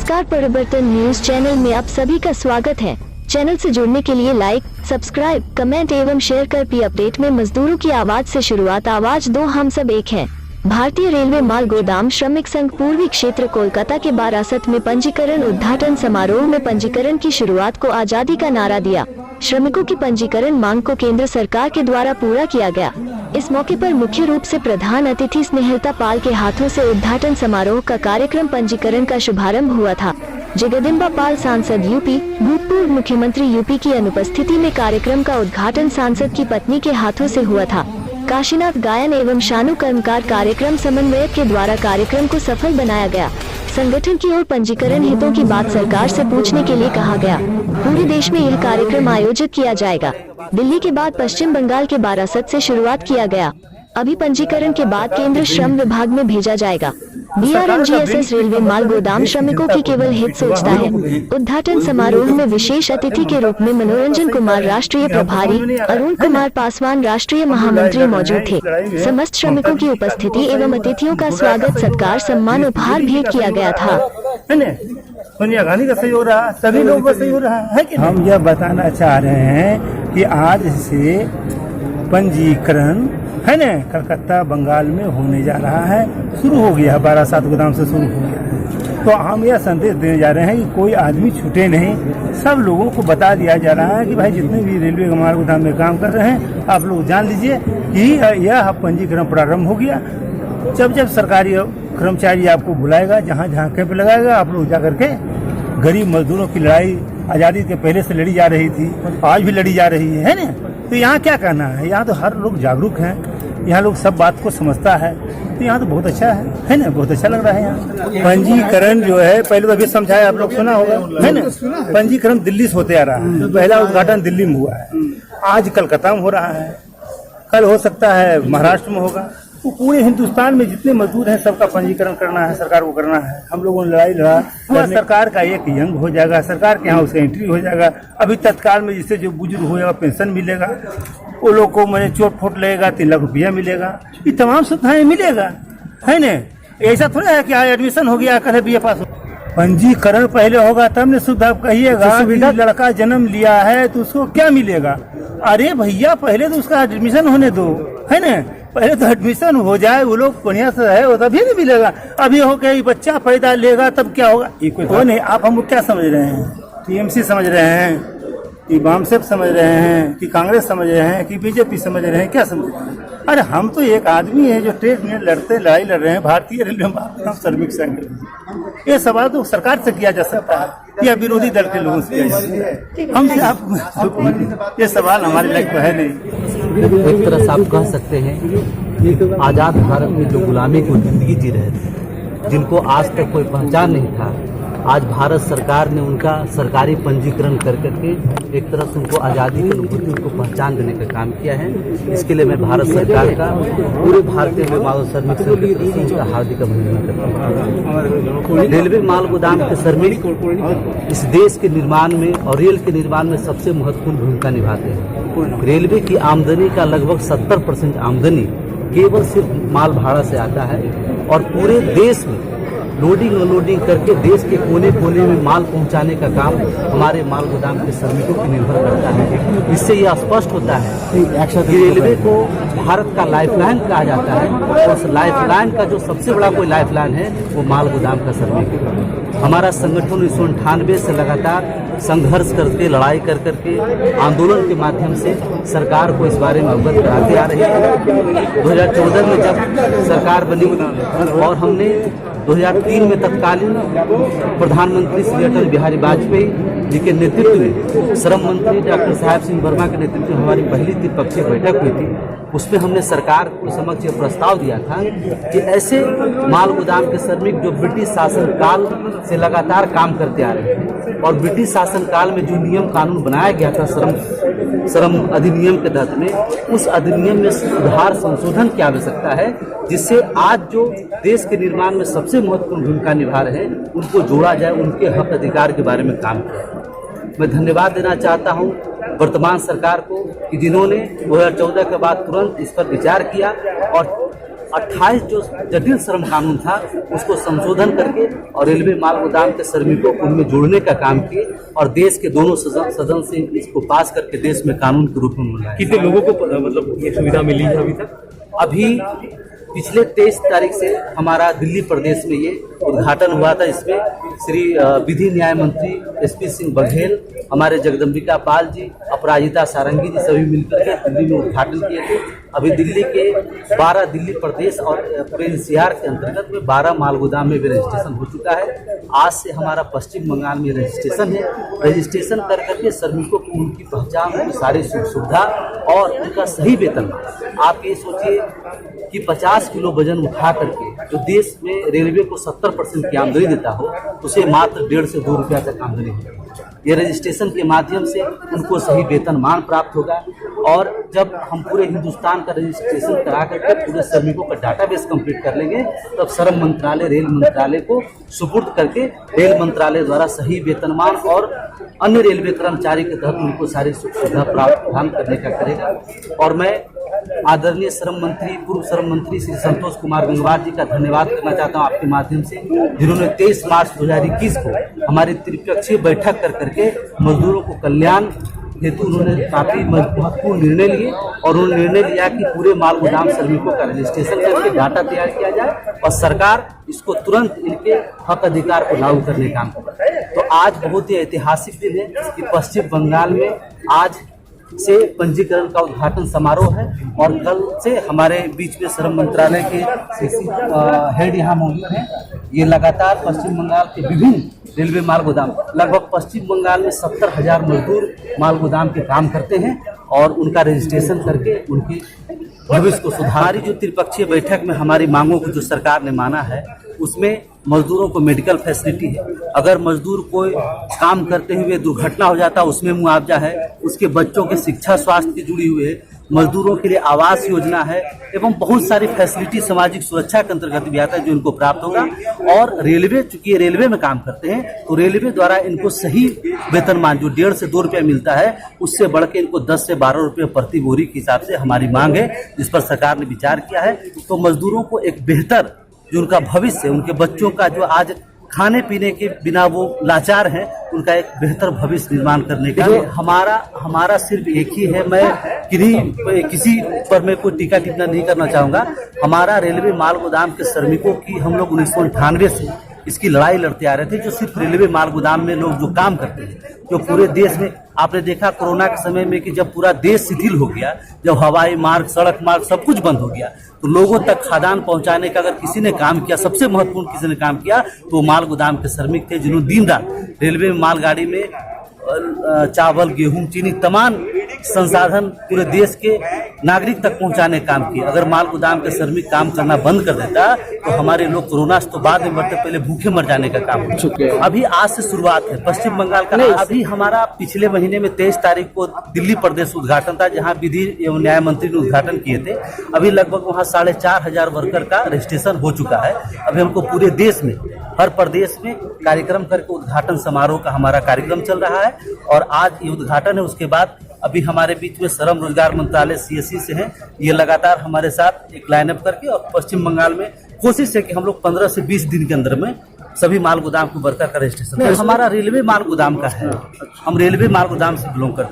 नमस्कार, परिवर्तन news channel में आप सभी का स्वागत है। चैनल से जुड़ने के लिए लाइक, सब्सक्राइब, कमेंट एवं शेयर कर पी अपडेट में मजदूरों की आवाज से शुरुआत। आवाज दो, हम सब एक हैं। भारतीय रेलवे माल गोदाम श्रमिक संघ पूर्वी क्षेत्र कोलकाता के बारासत में पंजीकरण उद्घाटन समारोह में पंजीकरण की शुरुआत को आजादी का नारा दिया। श्रमिकों की पंजीकरण मांग को केंद्र सरकार के द्वारा पूरा किया गया। इस मौके पर मुख्य रूप से प्रधान अतिथि स्नेहलता पाल के हाथों से उद्घाटन समारोह का कार्यक्रम पंजीकरण का शुभारंभ हुआ था। जगदम्बा पाल सांसद यूपी, भूतपूर्व मुख्यमंत्री यूपी की अनुपस्थिति में कार्यक्रम का उद्घाटन सांसद की पत्नी के हाथों से हुआ था। काशीनाथ गायन एवं शानु कर्मकार कार्यक्रम समन्वयक के द्वारा कार्यक्रम को सफल बनाया गया। संगठन की ओर पंजीकरण हितों की बात सरकार से पूछने के लिए कहा गया। पूरे देश में यह कार्यक्रम आयोजित किया जाएगा। दिल्ली के बाद पश्चिम बंगाल के बारासत से शुरुआत किया गया। अभी पंजीकरण के बाद केंद्र श्रम विभाग में भेजा जाएगा। BRMGSS रेलवे माल गोदाम श्रमिकों की केवल हित सोचता है। उद्घाटन समारोह में विशेष अतिथि के रूप में मनोरंजन कुमार राष्ट्रीय प्रभारी, अरुण कुमार पासवान राष्ट्रीय महामंत्री मौजूद थे। समस्त श्रमिकों की उपस्थिति एवं अतिथियों का स्वागत, सत्कार, सम्मान, उपहार भेंट किया गया था। सोनिया गांधी का सहयोग रहा, सभी लोगों का सहयोग रहा है कि हम यह बताना चाह रहे हैं कि आज से पंजीकरण है न कलकत्ता बंगाल में होने जा रहा है। शुरू हो गया है, बारासात गोदाम से शुरू हो गया है। तो हम यह संदेश देने जा रहे हैं कि कोई आदमी छूटे नहीं। सब लोगों को बता दिया जा रहा है कि भाई जितने भी रेलवे माल गोदाम में काम कर रहे हैं, आप लोग जान लीजिए कि यह पंजीकरण प्रारंभ हो गया। जब जब सरकारी कर्मचारी आपको बुलाएगा, जहाँ जहाँ कैंप लगाएगा, आप लोग जा करके गरीब मजदूरों की लड़ाई आज़ादी के पहले से लड़ी जा रही थी, आज भी लड़ी जा रही है ना। तो यहाँ क्या कहना है, यहाँ तो हर लोग जागरूक हैं, यहाँ लोग सब बात को समझता है। तो यहाँ तो बहुत अच्छा है ना, बहुत अच्छा लग रहा है यहाँ। पंजीकरण जो है, पहले तो अभी समझाया, आप लोग सुना होगा है ना। पंजीकरण दिल्ली से होते आ रहा है। पहला उद्घाटन दिल्ली में हुआ है, आज कलकत्ता में हो रहा है, कल हो सकता है महाराष्ट्र में होगा। तो पूरे हिंदुस्तान में जितने मजदूर हैं सबका पंजीकरण करना है, सरकार को करना है। हम लोगों ने लड़ाई लड़ा, सरकार का एक यंग हो जाएगा, सरकार के यहाँ उसका एंट्री हो जाएगा। अभी तत्काल में जिससे जो बुजुर्ग हो जाएगा पेंशन मिलेगा, वो लोग को मैंने चोट फोट लगेगा 3 लाख रुपया मिलेगा। ये तमाम सुविधाएं मिलेगा है न। ऐसा थोड़ा है कि एडमिशन हो गया, कल BA पास हो। पंजीकरण पहले होगा तब न सुविधा कहिएगा। लड़का जन्म लिया है तो उसको क्या मिलेगा? अरे भैया पहले तो उसका एडमिशन होने दो है न। पहले तो एडमिशन हो जाए, वो लोग बढ़िया से है, वो तभी नहीं मिलेगा। अभी हो गया बच्चा पैदा लेगा तब क्या होगा? ये कोई नहीं। आप हमको क्या समझ रहे हैं? TMC समझ रहे हैं कि वामसेप समझ रहे हैं कि कांग्रेस समझ रहे हैं कि BJP समझ रहे हैं? क्या समझ रहे हैं? अरे हम तो एक आदमी है जो ट्रेड यूनियन लड़ाई लड़ रहे हैं, भारतीय रेलवे माल श्रमिक संघ। ये सवाल तो सरकार से किया जा सकता है या विरोधी दल के लोगों से किया जा सकता है। हमसे आप ये सवाल हमारे लायक तो है नहीं। एक तरह से आप कह सकते हैं आजाद भारत में जो गुलामी को जिंदगी जी रहे थे, जिनको आज तक कोई पहचान नहीं था, आज भारत सरकार ने उनका सरकारी पंजीकरण कर करके एक तरह से उनको आज़ादी की अनुभूति, उनको पहचान देने का काम किया है। इसके लिए मैं भारत सरकार का, पूरे भारतीय रेलवे माल श्रमिक संघ की तरफ से उनका हार्दिक अभिनंदन करता हूँ। रेलवे माल गोदाम के श्रमिक इस देश के निर्माण में और रेल के निर्माण में सबसे महत्वपूर्ण भूमिका निभाते हैं। रेलवे की आमदनी का लगभग 70% आमदनी केवल सिर्फ माल भाड़ा से आता है और पूरे देश में लोडिंग अनलोडिंग करके देश के कोने कोने में माल पहुंचाने का काम हमारे माल गोदाम के श्रमिकों पर निर्भर करता है। इससे यह स्पष्ट होता है कि रेलवे को भारत का लाइफलाइन कहा जाता है और उस लाइफलाइन का जो सबसे बड़ा कोई लाइफलाइन है वो माल गोदाम का श्रमिक है। हमारा संगठन 1998 से लगातार संघर्ष करके, लड़ाई कर करके, आंदोलन के माध्यम से सरकार को इस बारे में अवगत कराते आ रही है। 2014 में जब सरकार बनी और हमने 2003 में तत्कालीन प्रधानमंत्री श्री अटल बिहारी वाजपेयी जी के नेतृत्व में श्रम मंत्री डॉक्टर साहब सिंह वर्मा के नेतृत्व में हमारी पहली त्रिपक्षीय बैठक हुई थी। उसमें हमने सरकार को समक्ष ये प्रस्ताव दिया था कि ऐसे माल गोदाम के श्रमिक जो ब्रिटिश शासन काल से लगातार काम करते आ रहे हैं और ब्रिटिश शासन काल में जो नियम कानून बनाया गया था श्रम अधिनियम के तहत में, उस अधिनियम में सुधार संशोधन की आवश्यकता है, जिससे आज जो देश के निर्माण में सबसे महत्वपूर्ण भूमिका निभा रहे हैं उनको जोड़ा जाए, उनके हक अधिकार के बारे में काम किया। मैं धन्यवाद देना चाहता हूँ वर्तमान सरकार को कि जिन्होंने 2014 के बाद तुरंत इस पर विचार किया और 28 जो जटिल श्रम कानून था उसको संशोधन करके और रेलवे माल गोदाम के श्रमिकों को उनमें जोड़ने का काम किए और देश के दोनों सदन से इसको पास करके देश में कानून के रूप में लाए। कितने लोगों को मतलब ये सुविधा मिली है अभी तक? अभी पिछले 23 तारीख से हमारा दिल्ली प्रदेश में ये उद्घाटन हुआ था। इसमें श्री विधि न्याय मंत्री SP सिंह बघेल, हमारे जगदम्बिका पाल जी, अपराजिता सारंगी जी सभी मिलकर के दिल्ली में उद्घाटन किए थे। अभी दिल्ली के 12 दिल्ली प्रदेश और पूरे NCR के अंतर्गत में 12 माल गोदाम में भी रजिस्ट्रेशन हो चुका है। आज से हमारा पश्चिम बंगाल में रजिस्ट्रेशन है। रजिस्ट्रेशन कर करके श्रमिकों को उनकी पहचान, उनकी सारी सुख सुविधा और उनका सही वेतन। आप ये सोचिए कि 50 किलो वजन उठा करके जो देश में रेलवे को 70% की आमदनी देता हो, उसे मात्र 1.5 से 2 रुपया तक आमदनी होगी। ये रजिस्ट्रेशन के माध्यम से उनको सही वेतनमान प्राप्त होगा और जब हम पूरे हिंदुस्तान का रजिस्ट्रेशन करा करके पूरे श्रमिकों का डाटाबेस कंप्लीट कर लेंगे, तब श्रम मंत्रालय रेल मंत्रालय को सुपुर्द करके रेल मंत्रालय द्वारा सही वेतनमान और अन्य रेलवे कर्मचारी के तहत उनको सारी सुख सुविधा प्रदान करने का करेगा। और मैं आदरणीय श्रम मंत्री, पूर्व श्रम मंत्री श्री संतोष कुमार गंगवार जी का धन्यवाद करना चाहता हूं आपके माध्यम से, जिन्होंने 23 मार्च 2021 को हमारी त्रिपक्षीय बैठक कर करके मजदूरों को कल्याण हेतु उन्होंने काफी महत्वपूर्ण निर्णय लिए और उन्होंने निर्णय लिया कि पूरे माल गोदाम श्रमिकों का रजिस्ट्रेशन करके डाटा तैयार किया जाए और सरकार इसको तुरंत इनके हक अधिकार को लागू करने का काम करे। तो आज बहुत ही ऐतिहासिक दिन है कि पश्चिम बंगाल में आज से पंजीकरण का उद्घाटन समारोह है और कल से हमारे बीच में श्रम मंत्रालय के हेड यहाँ मौजूद हैं। ये लगातार पश्चिम बंगाल के विभिन्न रेलवे माल गोदाम, लगभग पश्चिम बंगाल में 70,000 मजदूर माल गोदाम के काम करते हैं और उनका रजिस्ट्रेशन करके उनके भविष्य को सुधारी। जो त्रिपक्षीय बैठक में हमारी मांगों को जो सरकार ने माना है, उसमें मजदूरों को मेडिकल फैसिलिटी है। अगर मजदूर कोई काम करते हुए दुर्घटना हो जाता है, उसमें मुआवजा है। उसके बच्चों के शिक्षा स्वास्थ्य की जुड़ी हुई है। मजदूरों के लिए आवास योजना है एवं बहुत सारी फैसिलिटी सामाजिक सुरक्षा के अंतर्गत भी आता है जो इनको प्राप्त होगा। और रेलवे, चूंकि रेलवे में काम करते हैं, तो रेलवे द्वारा इनको सही वेतनमान जो 1.5 से 2 रुपया मिलता है, उससे बढ़ के इनको 10 से 12 रुपये प्रति बोरी के हिसाब से हमारी मांग है, जिस पर सरकार ने विचार किया है। तो मजदूरों को एक बेहतर जो उनका भविष्य, उनके बच्चों का जो आज खाने पीने के बिना वो लाचार हैं, उनका एक बेहतर भविष्य निर्माण करने का हमारा सिर्फ एक ही है। मैं किसी पर मैं कोई टीका टिप्पणी नहीं करना चाहूँगा। हमारा रेलवे माल गोदाम के श्रमिकों की हम लोग 1998 से इसकी लड़ाई लड़ते आ रहे थे। जो सिर्फ रेलवे माल गोदाम में लोग जो काम करते हैं, जो पूरे देश में आपने देखा कोरोना के समय में कि जब पूरा देश शिथिल हो गया, जब हवाई मार्ग, सड़क मार्ग सब कुछ बंद हो गया, तो लोगों तक खाद्यान्न पहुंचाने का अगर किसी ने काम किया, सबसे महत्वपूर्ण किसी ने काम किया, तो माल गोदाम के श्रमिक थे, जिन्होंने दिन रात रेलवे में मालगाड़ी में चावल, गेहूं, चीनी, तमाम संसाधन पूरे देश के नागरिक तक पहुंचाने का काम किया। अगर माल गोदाम के श्रमिक काम करना बंद कर देता तो हमारे लोग कोरोना से तो बाद में मरते, पहले भूखे मर जाने का काम हो। अभी आज से शुरुआत है पश्चिम बंगाल का। अभी हमारा पिछले महीने में 23 तारीख को दिल्ली प्रदेश उद्घाटन था, जहां विधि एवं न्याय मंत्री ने उद्घाटन किए थे। अभी लगभग वहां 4,500 वर्कर का रजिस्ट्रेशन हो चुका है। अभी हमको पूरे देश में, हर प्रदेश में कार्यक्रम करके उद्घाटन समारोह का हमारा कार्यक्रम चल रहा है और आज ये उद्घाटन है। उसके बाद अभी हमारे बीच में श्रम रोजगार मंत्रालय CSE से हैं, ये लगातार हमारे साथ एक लाइनअप करके, और पश्चिम बंगाल में कोशिश है कि हम लोग 15 से 20 दिन के अंदर में सभी माल गोदाम को वर्कर का रजिस्ट्रेशन। हमारा रेलवे माल गोदाम का है, हम रेलवे माल गोदाम से बिलोंग करते हैं।